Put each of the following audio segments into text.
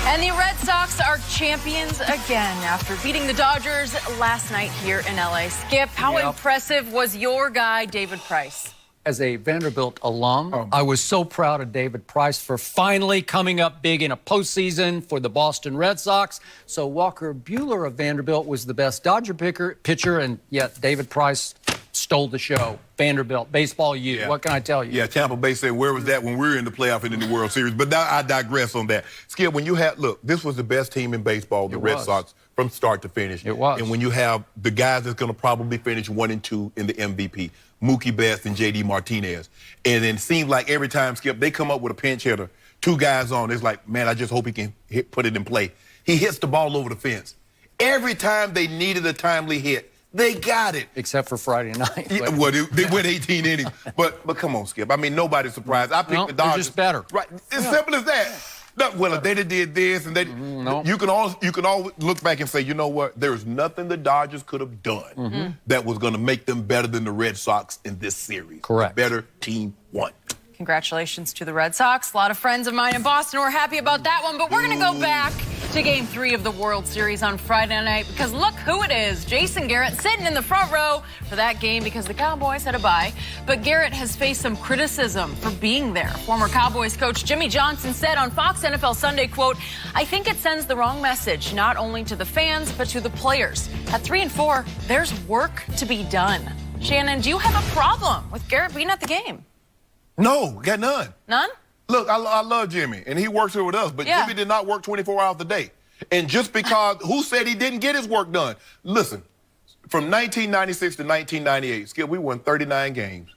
And the Red Sox are champions again after beating the Dodgers last night here in LA. Skip, how impressive was your guy, David Price? As a Vanderbilt alum, I was so proud of David Price for finally coming up big in a postseason for the Boston Red Sox. So Walker Buehler of Vanderbilt was the best Dodger pitcher, and yet David Price stole the show. Vanderbilt, baseball U. What can I tell you? Yeah, Tampa Bay said, where was that when we were in the playoff and in the World Series? But now I digress on that. Skip, when you had, look, this was the best team in baseball, the Red Sox, from start to finish. It was. And when you have the guys that's going to probably finish 1 and 2 in the MVP, Mookie Betts and J.D. Martinez. And then it seems like every time, Skip, they come up with a pinch hitter, 2 guys on, it's like, man, I just hope he can put it in play. He hits the ball over the fence. Every time they needed a timely hit, they got it. Except for Friday night. Yeah, well, they went 18 innings. But come on, Skip. I mean, nobody's surprised. I picked the Dodgers. They're just better. Right. It's simple as that. No, well, if they did this and they, you can always look back and say, you know what? There's nothing the Dodgers could have done that was going to make them better than the Red Sox in this series. Correct. The better team won. Congratulations to the Red Sox. A lot of friends of mine in Boston were happy about that one, but we're going to go back to Game 3 of the World Series on Friday night because look who it is. Jason Garrett sitting in the front row for that game because the Cowboys had a bye. But Garrett has faced some criticism for being there. Former Cowboys coach Jimmy Johnson said on Fox NFL Sunday, quote, "I think it sends the wrong message, not only to the fans, but to the players. At 3 and 4, there's work to be done." Shannon, do you have a problem with Garrett being at the game? No, got none. None? Look, I love Jimmy, and he works here with us, but Jimmy did not work 24 hours a day. And just because, who said he didn't get his work done? Listen, from 1996 to 1998, Skip, we won 39 games.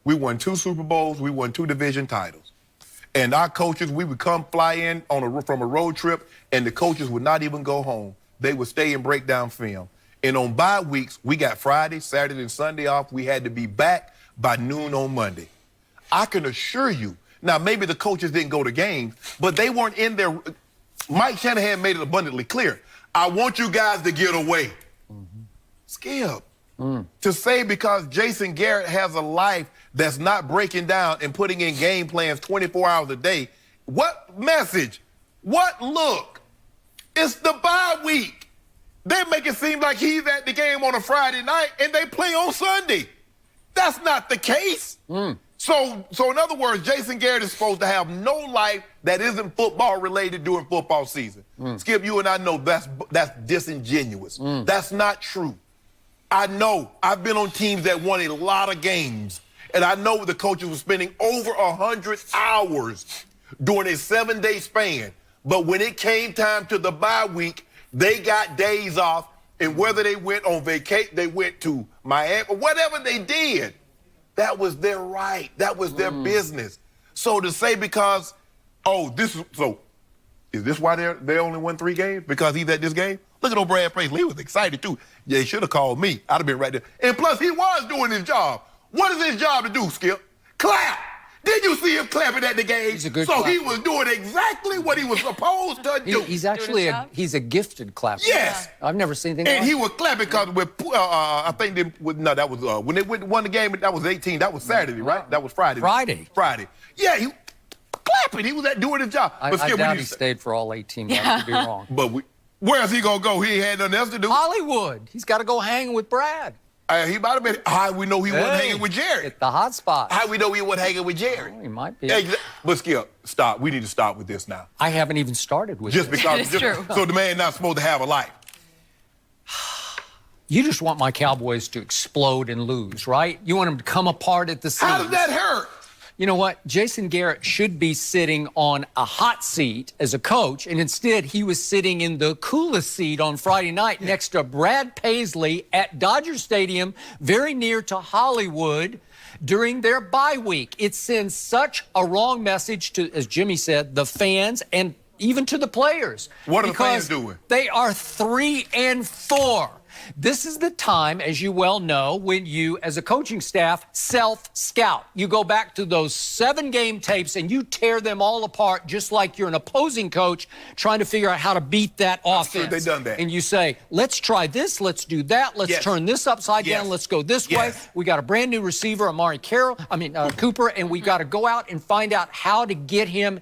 We won 2 Super Bowls. We won 2 division titles. And our coaches, we would come fly in from a road trip, and the coaches would not even go home. They would stay and break down film. And on bye weeks, we got Friday, Saturday, and Sunday off. We had to be back by noon on Monday. I can assure you, now maybe the coaches didn't go to games, but they weren't in there. Mike Shanahan made it abundantly clear. I want you guys to get away. Skip. To say because Jason Garrett has a life that's not breaking down and putting in game plans 24 hours a day, what message? What look? It's the bye week. They make it seem like he's at the game on a Friday night and they play on Sunday. That's not the case. So in other words, Jason Garrett is supposed to have no life that isn't football related during football season. Skip, you and I know that's disingenuous. That's not true. I know. I've been on teams that won a lot of games, and I know the coaches were spending over 100 hours during a 7-day span. But when it came time to the bye week, they got days off, and whether they went on vacation, they went to Miami, or whatever they did, that was their right. That was their business. So to say because, is this why they only won 3 games? Because he's at this game? Look at old Brad Paisley. He was excited, too. Yeah, he should have called me. I'd have been right there. And plus, he was doing his job. What is his job to do, Skip? Clap. Did you see him clapping at the game? He's a good clapper. He was doing exactly what he was supposed to do. He's actually he's a gifted clapper. Yes. I've never seen anything And he was clapping because with, I think, that was, when they won the game, that was 18. That was Saturday, right? That was Friday. Friday. Yeah, he clapping. He was doing his job. I doubt he stayed for all 18. I could be wrong. But where is he going to go? He ain't had nothing else to do. Hollywood. He's got to go hang with Brad. He might have been. How we know he wasn't hanging with Jerry? At the hot spot. How we know he wasn't hanging with Jerry? Oh, he might be. But Skip, stop. We need to stop with this now. I haven't even started with just this. Because. True. So the man not supposed to have a life. You just want my Cowboys to explode and lose, right? You want them to come apart at the seams. How does that hurt? You know what? Jason Garrett should be sitting on a hot seat as a coach, and instead he was sitting in the coolest seat on Friday night next to Brad Paisley at Dodger Stadium, very near to Hollywood, during their bye week. It sends such a wrong message to, as Jimmy said, the fans and even to the players. What are the fans doing? They are 3 and 4. This is the time, as you well know, when you, as a coaching staff, self-scout. You go back to those 7-game tapes and you tear them all apart just like you're an opposing coach trying to figure out how to beat that offense. Sure they've done that. And you say, let's try this, let's do that, let's turn this upside down, let's go this way. We got a brand new receiver, Cooper, and we got to go out and find out how to get him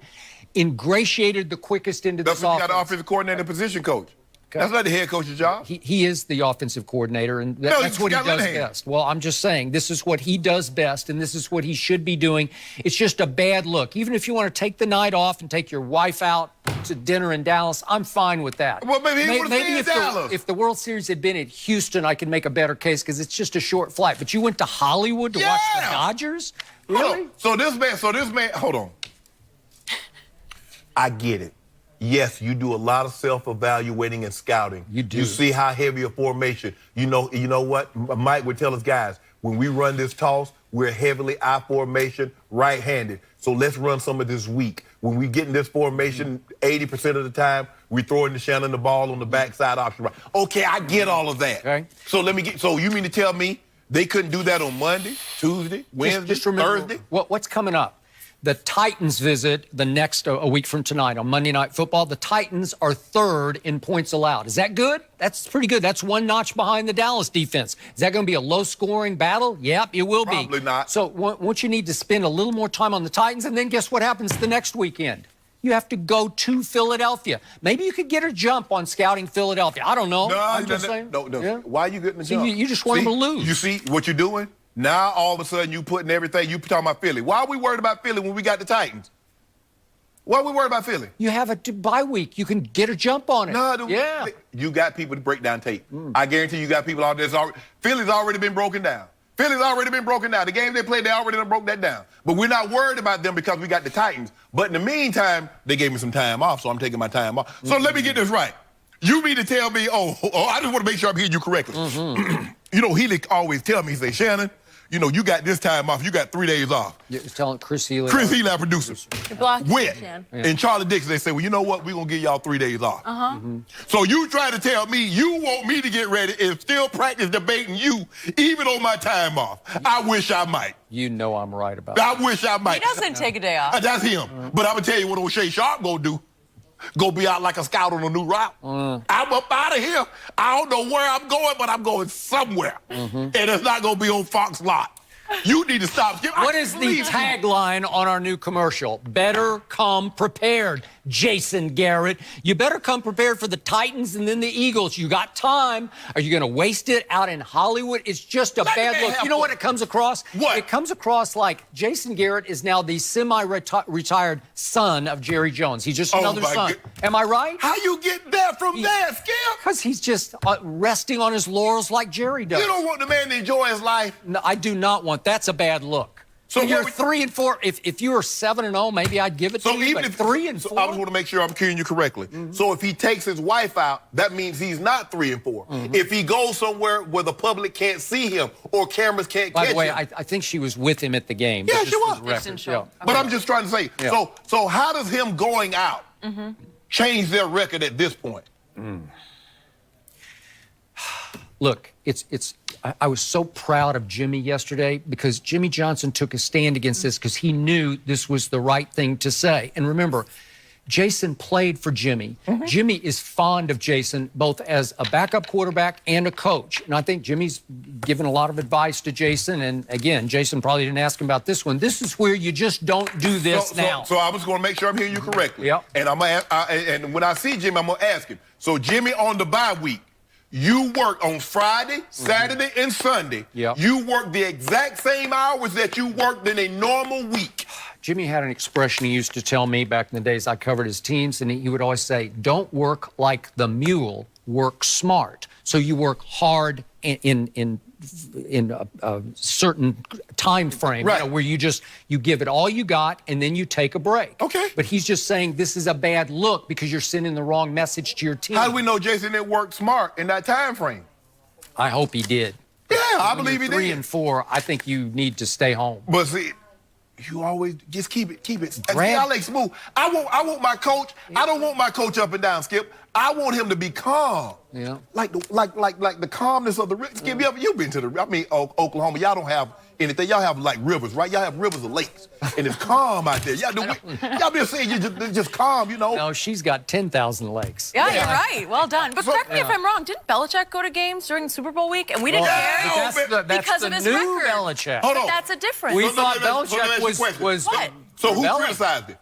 ingratiated the quickest into this That's what you offense. got, the offensive coordinator, position coach. Okay. That's not the head coach's job. He is the offensive coordinator, and that's what he does best. Well, I'm just saying, this is what he does best, and this is what he should be doing. It's just a bad look. Even if you want to take the night off and take your wife out to dinner in Dallas, I'm fine with that. Well, maybe he would have been in Dallas. If the World Series had been at Houston, I could make a better case because it's just a short flight. But you went to Hollywood to watch the Dodgers? Really? So this man, hold on. I get it. Yes, you do a lot of self-evaluating and scouting. You do. You see how heavy a formation. You know what? Mike would tell us guys, when we run this toss, we're heavily I formation, right-handed. So let's run some of this weak. When we get in this formation, 80% of the time, we throwing to Shannon the ball on the backside option. Right. Okay, I get all of that. Okay. So you mean to tell me they couldn't do that on Monday, Tuesday, Wednesday, just remember, Thursday? What's coming up? The Titans visit the next a week from tonight on Monday Night Football. The Titans are third in points allowed. Is that good? That's pretty good. That's one notch behind the Dallas defense. Is that going to be a low-scoring battle? Yep, it will be. Probably not. So won't you need to spend a little more time on the Titans? And then guess what happens the next weekend? You have to go to Philadelphia. Maybe you could get a jump on scouting Philadelphia. I don't know. I'm just saying. No. Yeah. Why are you getting the jump? You just want them to lose. You see what you're doing? Now, all of a sudden, you putting everything, you talking about Philly. Why are we worried about Philly when we got the Titans? Why are we worried about Philly? You have a bye week. You can get a jump on it. No, you got people to break down tape. I guarantee you got people out there. Philly's already been broken down. Philly's already been broken down. The games they played, they already done broke that down. But we're not worried about them because we got the Titans. But in the meantime, they gave me some time off, so I'm taking my time off. So let me get this right. You mean to tell me, I just want to make sure I'm hearing you correctly. You know, Healy always tell me, he say, Shannon, you know, you got this time off. You got 3 days off. You're telling Chris Healy. Chris Healy, our producer. Went. And Charlie Dixon, they say, well, you know what? We're going to give y'all 3 days off. So you try to tell me you want me to get ready and still practice debating you even on my time off. I wish I might. You know I'm right about that. I wish I might. He doesn't take a day off. That's him. But I'm going to tell you what O'Shea Sharp going to do. Go be out like a scout on a new route. I'm up out of here. I don't know where I'm going, but I'm going somewhere. And it's not going to be on Fox Lot. You need to stop. What is the tagline on our new commercial? Better come prepared, Jason Garrett. You better come prepared for the Titans and then the Eagles. You got time. Are you going to waste it out in Hollywood? It's just a bad look. You know what it comes across? What? It comes across like Jason Garrett is now the semi-retired son of Jerry Jones. He's just another son. Am I right? How you get that from there, Skip? Because he's just resting on his laurels like Jerry does. You don't want the man to enjoy his life. No, I do not want. That's a bad look. So you're 3-4. If you were 7-0, maybe I'd give it to you. Even if 3-4, so I just want to make sure I'm hearing you correctly. So if he takes his wife out, that means he's not 3-4. If he goes somewhere where the public can't see him or cameras can't catch him. By the way, I think she was with him at the game. Yeah, she was. But I'm just trying to say. Yeah. So how does him going out change their record at this point? Look, I was so proud of Jimmy yesterday because Jimmy Johnson took a stand against this because he knew this was the right thing to say. And remember, Jason played for Jimmy. Jimmy is fond of Jason both as a backup quarterback and a coach. And I think Jimmy's given a lot of advice to Jason. And again, Jason probably didn't ask him about this one. This is where you just don't do this now. So I was going to make sure I'm hearing you correctly. Yep. And and when I see Jimmy, I'm going to ask him. So Jimmy on the bye week, you work on Friday, Saturday, and Sunday. Yep. You work the exact same hours that you worked in a normal week. Jimmy had an expression he used to tell me back in the days I covered his teams, and he would always say, don't work like the mule, work smart. So you work hard in a certain time frame, right, where you give it all you got and then you take a break. Okay. But he's just saying this is a bad look because you're sending the wrong message to your team. How do we know Jason didn't work smart in that time frame? I hope he did. Yeah, I believe he did. 3-4, I think you need to stay home. But see, you always just keep it. I like smooth. I want my coach. I don't want my coach up and down, Skip. I want him to be calm. Yeah. Like the calmness of the river. Skip, you've been to Oklahoma. Y'all don't have anything. Y'all have like rivers, right? Y'all have rivers or lakes, and it's calm out there. Y'all been saying you just calm, you know. No, she's got 10,000 lakes. Yeah, you're right. Well done. But correct me if I'm wrong. Didn't Belichick go to games during Super Bowl week, and we didn't care because of his new record? Belichick. Hold on. But that's a difference. We thought Belichick was what? So who Belichick. criticized it?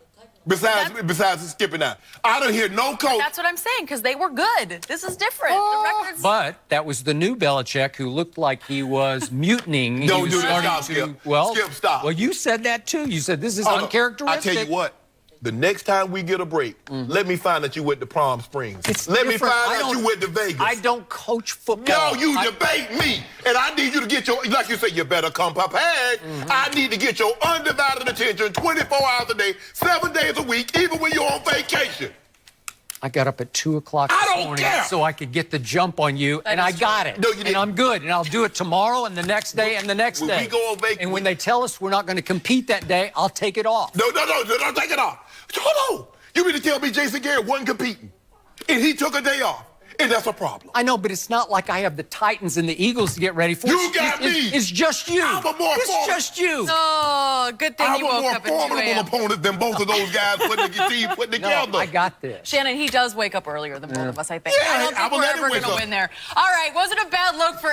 Besides skipping out. I don't hear no coach. That's what I'm saying, because they were good. This is different. The record's... But that was the new Belichick who looked like he was mutinying. Don't do that, Skip. Well, Skip, stop. Well, you said that too. You said this is uncharacteristic. I tell you what. The next time we get a break, let me find that you went to Palm Springs. Let me find out you went to Vegas. I don't coach football. No, you debate me. And I need you to get your, like you say, you better come prepared. I need to get your undivided attention 24 hours a day, 7 days a week, even when you're on vacation. I got up at 2 o'clock this morning so I could get the jump on you, and I got it. No, you didn't. And I'm good, and I'll do it tomorrow and the next day and the next day. We go on vacation. And when they tell us we're not going to compete that day, I'll take it off. No, don't take it off. Hold on. You mean to tell me Jason Garrett wasn't competing, and he took a day off, and that's a problem? I know, but it's not like I have the Titans and the Eagles to get ready for. You got me. It's just you. It's just you. Oh, good thing you woke up at 2 I'm a more formidable opponent than both of those guys putting together. No, I got this. Shannon, he does wake up earlier than both of us, I think. Yeah, I don't think I will we're let him ever wake going to up. win there. All right, wasn't a bad look for